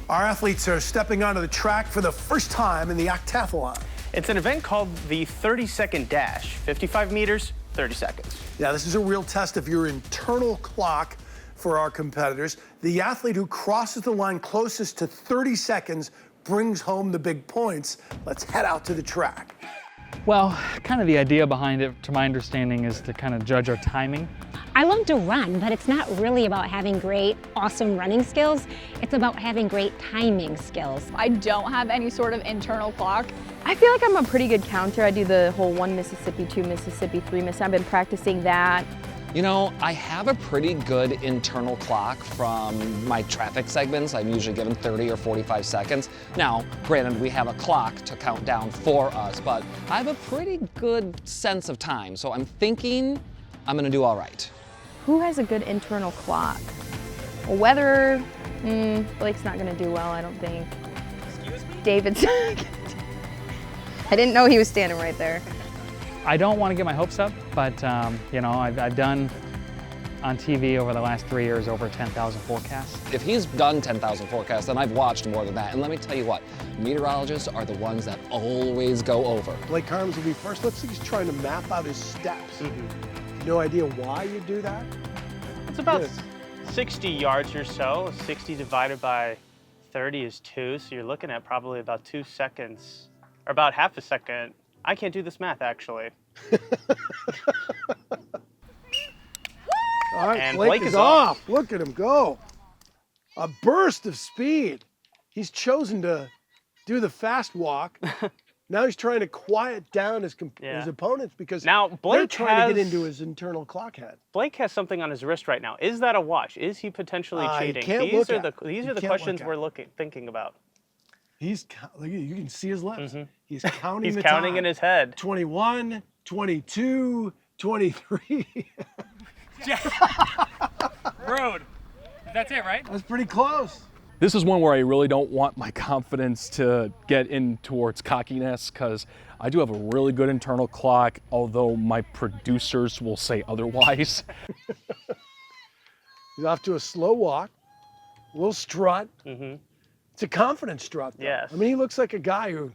Our athletes are stepping onto the track for the first time in the Octathlon. It's an event called the 30-second dash. 55 meters, 30 seconds. Yeah, this is a real test of your internal clock for our competitors. The athlete who crosses the line closest to 30 seconds brings home the big points. Let's head out to the track. Well, kind of the idea behind it, to my understanding, is to kind of judge our timing. I love to run, but it's not really about having great, awesome running skills. It's about having great timing skills. I don't have any sort of internal clock. I feel like I'm a pretty good counter. I do the whole 1 Mississippi, 2 Mississippi, 3 Mississippi. I've been practicing that. You know, I have a pretty good internal clock from my traffic segments. I'm usually given 30 or 45 seconds. Now, granted, we have a clock to count down for us, but I have a pretty good sense of time. So I'm thinking I'm gonna do all right. Who has a good internal clock? Well, weather, Blake's not gonna do well, I don't think. Excuse me? David's. I didn't know he was standing right there. I don't want to get my hopes up, but you know, I've done on TV over the last 3 years over 10,000 forecasts. If he's done 10,000 forecasts, then I've watched more than that. And let me tell you what, meteorologists are the ones that always go over. Blake Harms will be first. Looks like he's trying to map out his steps. No idea why you do that? It's about 60 yards or so. 60 divided by 30 is 2, so you're looking at probably about 2 seconds, or about half a second. I can't do this math, actually. All right, And Blake is off. Look at him go. A burst of speed. He's chosen to do the fast walk. Now he's trying to quiet down his opponents because now they're trying to get into his internal clock head. Blake has something on his wrist right now. Is that a watch? Is he potentially cheating? These are the questions we're thinking about. You can see his lips. He's counting He's counting time. in his head. 21, 22, 23. Road. That's it, right? That's pretty close. This is one where I really don't want my confidence to get in towards cockiness because I do have a really good internal clock, although my producers will say otherwise. He's off to a slow walk, a little strut. It's a confident strut, though. Yes. I mean, he looks like a guy who,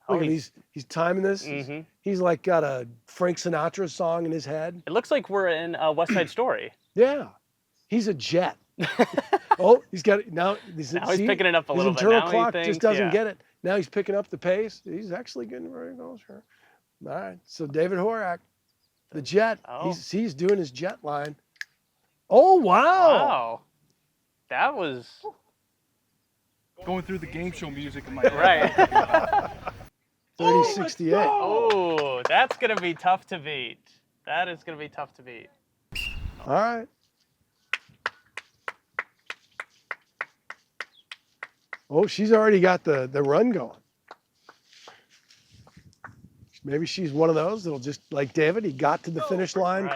look, he's timing this. He's like got a Frank Sinatra song in his head. It looks like we're in West Side Story. Yeah, he's a jet. Oh, he's got it now. He's picking it up a little bit. His internal clock just doesn't get it. Now he's picking up the pace. He's actually getting very close here. All right, so David Horak, the jet. He's doing his jet line. Oh wow! Wow, that was Going through the game show music in my head. right. 3068. Oh, that's gonna be tough to beat. That is gonna be tough to beat. All right. Oh, she's already got the run going. Maybe she's one of those that'll just, like David, he got to the finish line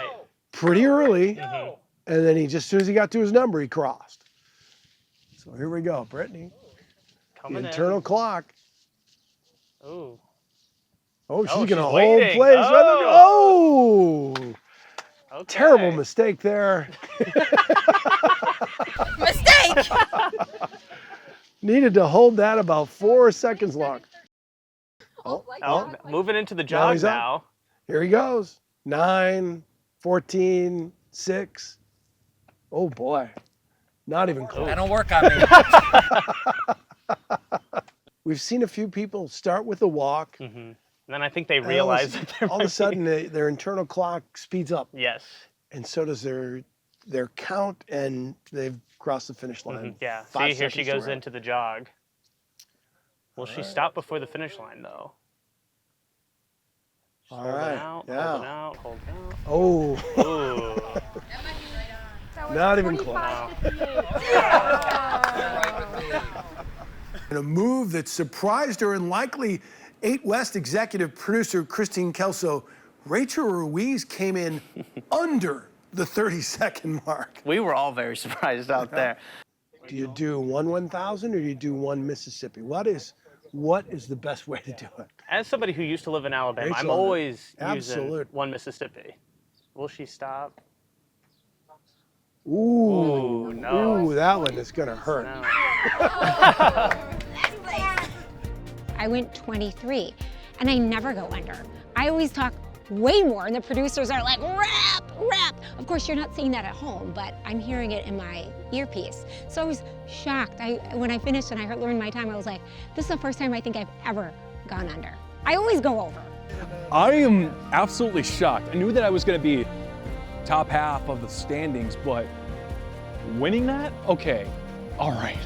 pretty early, and then as soon as he got to his number, he crossed. So here we go, Brittany. Coming the internal clock. Ooh. Oh, she's going to hold waiting. place. Oh. Okay. Terrible mistake there. Mistake! Needed to hold that about 4 seconds long. Moving into the jog now. Here he goes. 9, 14, 6. Oh boy. Not even close. That don't work on me. We've seen a few people start with a walk. And then I think they realize that all of a sudden their internal clock speeds up. Yes. And so does their count, and they've crossed the finish line. Yeah. See, here she goes into the jog. Will she stop before the finish line, though? All right. Holding out. Oh. Ooh. Not even close. In a move that surprised her and likely 8 West executive producer Christine Kelso, Rachel Ruiz came in under the 30-second mark. We were all very surprised out there. Do you do 1/1000 or do you do 1 Mississippi? What is the best way to do it? As somebody who used to live in Alabama, Rachel, I'm always using 1 Mississippi. Will she stop? Ooh, no. Ooh, that one is gonna hurt. No. I went 23, and I never go under. I always talk way more, and the producers are like, rap, rap. Of course, you're not seeing that at home, but I'm hearing it in my earpiece. So I was shocked. When I finished and I learned my time, I was like, this is the first time I think I've ever gone under. I always go over. I am absolutely shocked. I knew that I was going to be top half of the standings, but winning that? Okay, all right.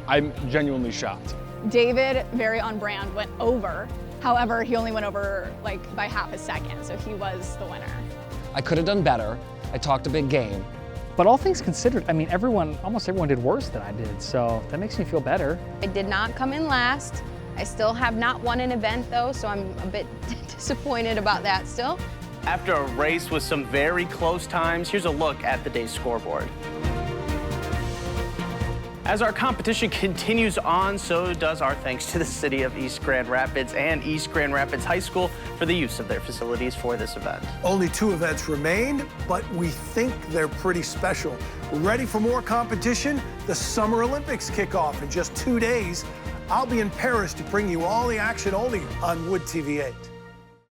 I'm genuinely shocked. David, very on brand, went over. However, he only went over like by half a second, so he was the winner. I could have done better. I talked a big game. But all things considered, I mean, almost everyone did worse than I did, so that makes me feel better. I did not come in last. I still have not won an event though, so I'm a bit disappointed about that still. After a race with some very close times, here's a look at the day's scoreboard. As our competition continues on, so does our thanks to the city of East Grand Rapids and East Grand Rapids High School for the use of their facilities for this event. Only 2 events remain, but we think they're pretty special. Ready for more competition? The Summer Olympics kick off in just 2 days. I'll be in Paris to bring you all the action only on Wood TV 8.